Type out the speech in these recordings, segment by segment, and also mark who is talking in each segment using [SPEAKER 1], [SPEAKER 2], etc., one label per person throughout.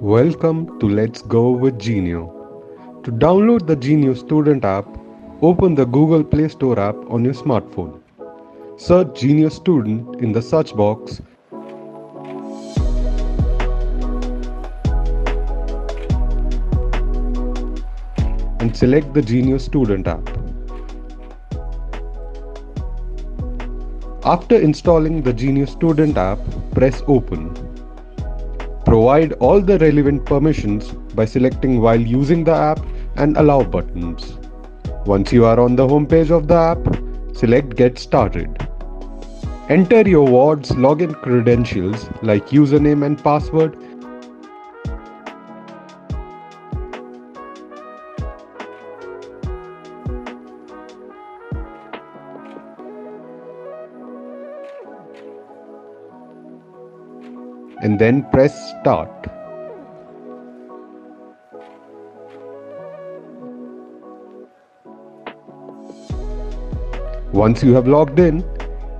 [SPEAKER 1] Welcome to Let's Go with Geneo. To download the Geneo Student App, open the Google Play Store app on your smartphone. Search Geneo Student in the search box and select the Geneo Student App. After installing the Geneo Student App, press Open. Provide all the relevant permissions by selecting while using the app and Allow buttons. Once you are on the home page of the app, select Get Started. Enter your ward's login credentials like username and password. And then press Start. Once you have logged in,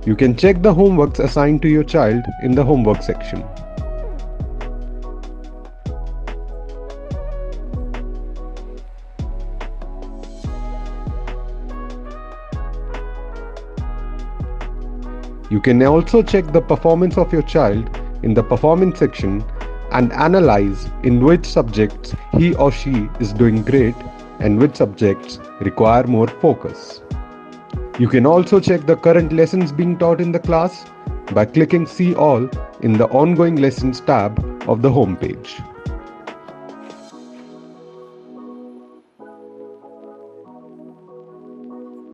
[SPEAKER 1] you can check the homeworks assigned to your child in the homework section. You can also check the performance of your child in the performance section and analyze in which subjects he or she is doing great and which subjects require more focus. You can also check the current lessons being taught in the class by clicking See All in the Ongoing Lessons tab of the home page.